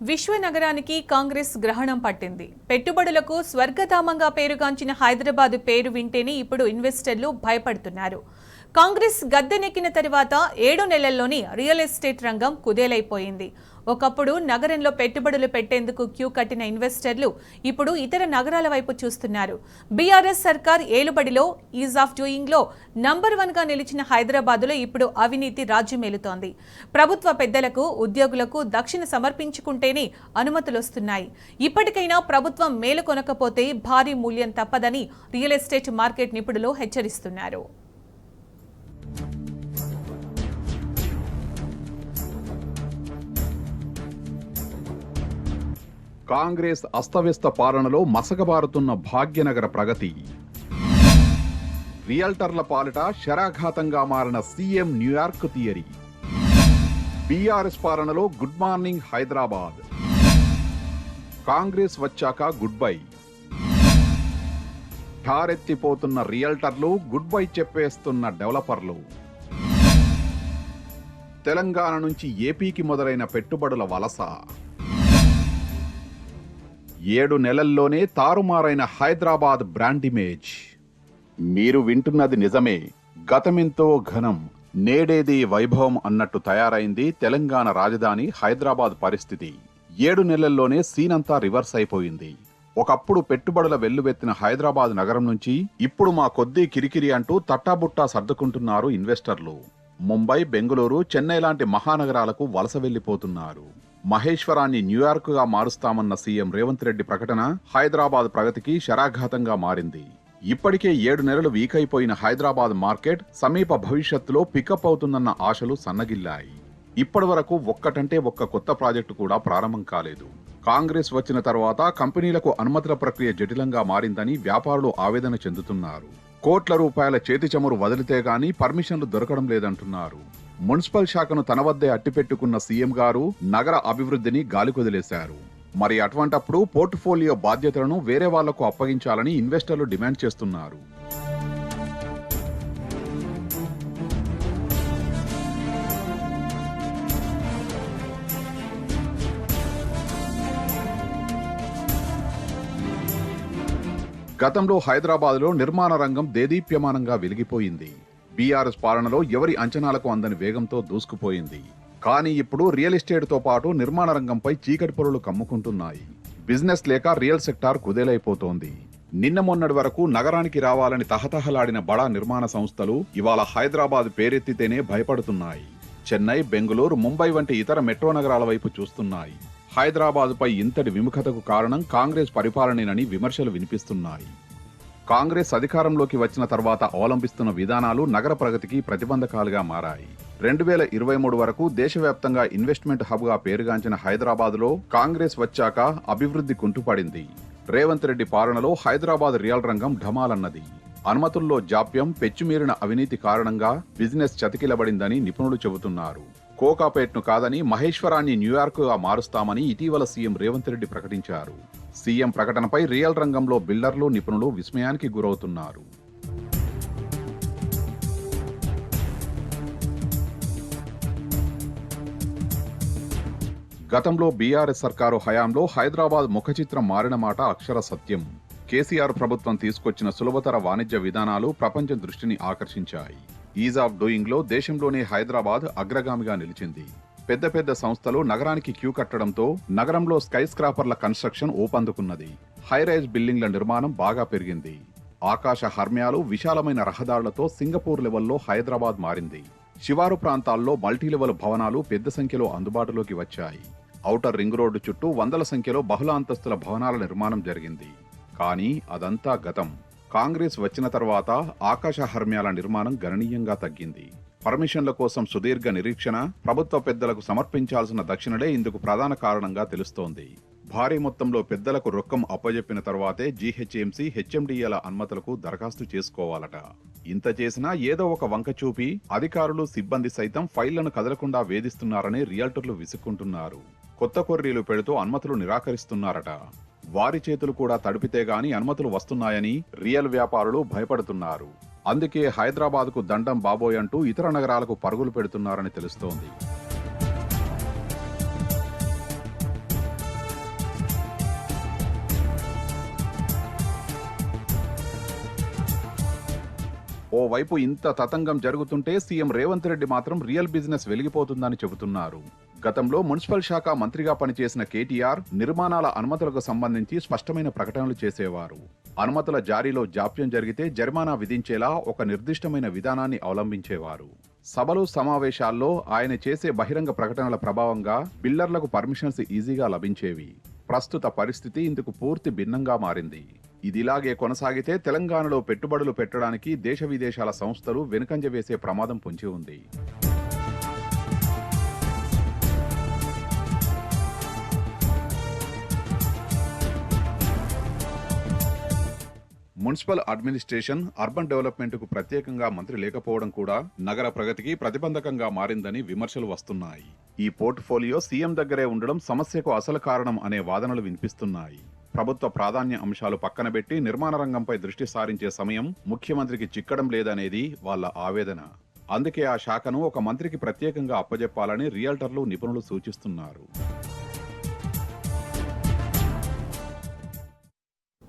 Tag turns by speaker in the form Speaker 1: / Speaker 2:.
Speaker 1: విశ్వనగరానికి కాంగ్రెస్ గ్రహణం పట్టింది. పెట్టుబడులకు స్వర్గధామంగా పేరుగాంచిన హైదరాబాద్ పేరు వింటేనే ఇప్పుడు ఇన్వెస్టర్లు భయపడుతున్నారు. కాంగ్రెస్ గద్దెనెక్కిన తర్వాత 7 నెలల్లోనే రియల్ ఎస్టేట్ రంగం కుదేలైపోయింది. ఒకప్పుడు నగరంలో పెట్టుబడులు పెట్టేందుకు క్యూ కట్టిన ఇన్వెస్టర్లు ఇప్పుడు ఇతర నగరాల వైపు చూస్తున్నారు. బీఆర్ఎస్ సర్కార్ ఏలుబడిలో ఈజ్ ఆఫ్ డూయింగ్ లో నంబర్ 1 గా నిలిచిన హైదరాబాద్లో ఇప్పుడు అవినీతి రాజ్యమేలుతోంది. ప్రభుత్వ పెద్దలకు, ఉద్యోగులకు దక్షిణ సమర్పించుకుంటేనే అనుమతులొస్తున్నాయి. ఇప్పటికైనా ప్రభుత్వం మేలుకొనకపోతే భారీ మూల్యం తప్పదని రియల్ ఎస్టేట్ మార్కెట్ నిపుణులు హెచ్చరిస్తున్నారు.
Speaker 2: కాంగ్రెస్ అస్తవ్యస్త పాలనలో మసకబారుతున్న భాగ్యనగర ప్రగతి, రియల్టర్ల పాలిట శరాఘాతంగా మారిన సీఎం న్యూయార్క్ థియరీ, బీఆర్ఎస్ పాలనలో గుడ్ మార్నింగ్ హైదరాబాద్, కాంగ్రెస్ వచ్చాక గుడ్ బై, ఠారెత్తిపోతున్న రియల్టర్లు, గుడ్ బై చెప్పేస్తున్న డెవలపర్లు, తెలంగాణ నుంచి ఏపీకి మొదలైన పెట్టుబడుల వలస, 7 నెలల్లోనే తారుమారైన హైదరాబాద్ బ్రాండ్ ఇమేజ్. మీరు వింటున్నది నిజమే. గతమెంతో ఘనం, నేడేది వైభవం అన్నట్టు తయారైంది తెలంగాణ రాజధాని హైదరాబాద్ పరిస్థితి. 7 నెలల్లోనే సీనంతా రివర్స్ అయిపోయింది. ఒకప్పుడు పెట్టుబడుల వెల్లువెత్తిన హైదరాబాద్ నగరం నుంచి ఇప్పుడు మా కొద్దీ కిరికిరి అంటూ తట్టాబుట్టా సర్దుకుంటున్నారు ఇన్వెస్టర్లు. ముంబై, బెంగళూరు, చెన్నై లాంటి మహానగరాలకు వలస వెళ్లిపోతున్నారు. మహేశ్వరాన్ని న్యూయార్క్ గా మారుస్తామన్న సీఎం రేవంత్ రెడ్డి ప్రకటన హైదరాబాద్ ప్రగతికి శరాఘాతంగా మారింది. ఇప్పటికే 7 నెలలు వీక్ అయిపోయిన హైదరాబాద్ మార్కెట్ సమీప భవిష్యత్తులో పికప్ అవుతుందన్న ఆశలు సన్నగిల్లాయి. ఇప్పటి వరకు ఒక్కటంటే ఒక్క కొత్త ప్రాజెక్టు కూడా ప్రారంభం కాలేదు. కాంగ్రెస్ వచ్చిన తర్వాత కంపెనీలకు అనుమతుల ప్రక్రియ జటిలంగా మారిందని వ్యాపారులు ఆవేదన చెందుతున్నారు. కోట్ల రూపాయల చేతి చమురు వదిలితే గానీ పర్మిషన్లు దొరకడం లేదంటున్నారు. మున్సిపల్ శాఖను తన వద్దే అట్టిపెట్టుకున్న సీఎం గారు నగర అభివృద్ధిని గాలికొదిలేశారు. మరి అటువంటప్పుడు పోర్ట్ఫోలియో బాధ్యతలను వేరే వాళ్లకు అప్పగించాలని ఇన్వెస్టర్లు డిమాండ్ చేస్తున్నారు. గతంలో హైదరాబాద్లో నిర్మాణ రంగం దేదీప్యమానంగా వెలిగిపోయింది. బీఆర్ఎస్ పాలనలో ఎవరి అంచనాలకు అందని వేగంతో దూసుకుపోయింది. కానీ ఇప్పుడు రియల్ ఎస్టేట్తో పాటు నిర్మాణ రంగంపై చీకటి పొరలు కమ్ముకుంటున్నాయి. బిజినెస్ లేక రియల్ సెక్టార్ కుదేలైపోతోంది. నిన్న మొన్నటి వరకు నగరానికి రావాలని తహతహలాడిన బడా నిర్మాణ సంస్థలు ఇవాళ హైదరాబాద్ పేరెత్తితేనే భయపడుతున్నాయి. చెన్నై, బెంగళూరు, ముంబై వంటి ఇతర మెట్రో నగరాల వైపు చూస్తున్నాయి. హైదరాబాద్పై ఇంతటి విముఖతకు కారణం కాంగ్రెస్ పరిపాలనేనని విమర్శలు వినిపిస్తున్నాయి. కాంగ్రెస్ అధికారంలోకి వచ్చిన తర్వాత అవలంబిస్తున్న విధానాలు నగర ప్రగతికి ప్రతిబంధకాలుగా మారాయి. 2023 వరకు దేశవ్యాప్తంగా ఇన్వెస్ట్మెంట్ హబ్ గా పేరుగాంచిన హైదరాబాద్లో కాంగ్రెస్ వచ్చాక అభివృద్ధి కుంటుపడింది. రేవంత్ రెడ్డి పాలనలో హైదరాబాద్ రియల్ రంగం ఢమాలన్నది. అనుమతుల్లో జాప్యం, పెచ్చుమీరిన అవినీతి కారణంగా బిజినెస్ చతికిలబడిందని నిపుణులు చెబుతున్నారు. కోకాపేట్ను కాదని మహేశ్వరాన్ని న్యూయార్క్ గా మారుస్తామని ఇటీవల సీఎం రేవంత్ రెడ్డి ప్రకటించారు. సీఎం ప్రకటనపై రియల్ రంగంలో బిల్డర్లు, నిపుణులు విస్మయానికి గురవుతున్నారు. గతంలో బీఆర్ఎస్ సర్కారు హయాంలో హైదరాబాద్ ముఖచిత్రం మారిన మాట అక్షర సత్యం. కేసీఆర్ ప్రభుత్వం తీసుకొచ్చిన సులభతర వాణిజ్య విధానాలు ప్రపంచం దృష్టిని ఆకర్షించాయి. ఈజ్ ఆఫ్ డూయింగ్ లో దేశంలోనే హైదరాబాద్ అగ్రగామిగా నిలిచింది. పెద్ద పెద్ద సంస్థలు నగరానికి క్యూ కట్టడంతో నగరంలో స్కై స్క్రాపర్ల కన్స్ట్రక్షన్ ఊపందుకున్నది. హైరైజ్ బిల్డింగ్ల నిర్మాణం బాగా పెరిగింది. ఆకాశ హర్మ్యాలు, విశాలమైన రహదారులతో సింగపూర్ లెవెల్లో హైదరాబాద్ మారింది. శివారు ప్రాంతాల్లో మల్టీ లెవెల్ భవనాలు పెద్ద సంఖ్యలో అందుబాటులోకి వచ్చాయి. ఔటర్ రింగ్ రోడ్డు చుట్టూ వందల సంఖ్యలో బహుళ అంతస్తుల భవనాల నిర్మాణం జరిగింది. కానీ అదంతా గతం. కాంగ్రెస్ వచ్చిన తర్వాత ఆకాశ హర్మ్యాల నిర్మాణం గణనీయంగా తగ్గింది. పర్మిషన్ల కోసం సుదీర్ఘ నిరీక్షణ, ప్రభుత్వ పెద్దలకు సమర్పించాల్సిన దక్షిణలే ఇందుకు ప్రధాన కారణంగా తెలుస్తోంది. భారీ మొత్తంలో పెద్దలకు రొక్కం అప్పజెప్పిన తర్వాతే జీహెచ్ఎంసీ, హెచ్ఎండిఏల అనుమతులకు దరఖాస్తు చేసుకోవాలట. ఇంత చేసినా ఏదో ఒక వంక చూపి అధికారులు, సిబ్బంది సైతం ఫైళ్లను కదలకుండా వేధిస్తున్నారని రియల్టర్లు విసుక్కుంటున్నారు. కొత్త కొర్రీలు పెడుతూ అనుమతులు నిరాకరిస్తున్నారట. వారి చేతులు కూడా తడిపితే గాని అనుమతులు వస్తున్నాయని రియల్ వ్యాపారులు భయపడుతున్నారు. అందుకే హైదరాబాద్కు దండం బాబోయ్ అంటూ ఇతర నగరాలకు పరుగులు పెడుతున్నారని తెలుస్తోంది. ఓవైపు ఇంత తతంగం జరుగుతుంటే సీఎం రేవంత్ రెడ్డి మాత్రం రియల్ బిజినెస్ వెలిగిపోతుందని చెబుతున్నారు. గతంలో మున్సిపల్ శాఖ మంత్రిగా పనిచేసిన కేటీఆర్ నిర్మాణాల అనుమతులకు సంబంధించి స్పష్టమైన ప్రకటనలు చేసేవారు. అనుమతుల జారీలో జాప్యం జరిగితే జరిమానా విధించేలా ఒక నిర్దిష్టమైన విధానాన్ని అవలంబించేవారు. సభలు సమావేశాల్లో ఆయన చేసే బహిరంగ ప్రకటనల ప్రభావంగా బిల్డర్లకు పర్మిషన్స్ ఈజీగా లభించేవి. ప్రస్తుత పరిస్థితి ఇందుకు పూర్తి భిన్నంగా మారింది. ఇదిలాగే కొనసాగితే తెలంగాణలో పెట్టుబడులు పెట్టడానికి దేశ విదేశాల సంస్థలు వెనుకంజ వేసే ప్రమాదం పొంచి ఉంది. మున్సిపల్ అడ్మినిస్ట్రేషన్, అర్బన్ డెవలప్మెంట్ కు ప్రత్యేకంగా మంత్రి లేకపోవడం కూడా నగర ప్రగతికి ప్రతిబంధకంగా మారిందని విమర్శలు వస్తున్నాయి. ఈ పోర్ట్ఫోలియో సీఎం దగ్గరే ఉండడం సమస్యకు అసలు కారణం అనే వాదనలు వినిపిస్తున్నాయి. ప్రభుత్వ ప్రాధాన్య అంశాలు పక్కనబెట్టి నిర్మాణ రంగంపై దృష్టి సారించే సమయం ముఖ్యమంత్రికి చిక్కడం లేదనేది వాళ్ళ ఆవేదన. అందుకే ఆ శాఖను ఒక మంత్రికి ప్రత్యేకంగా అప్పజెప్పాలని రియల్టర్లు, నిపుణులు సూచిస్తున్నారు.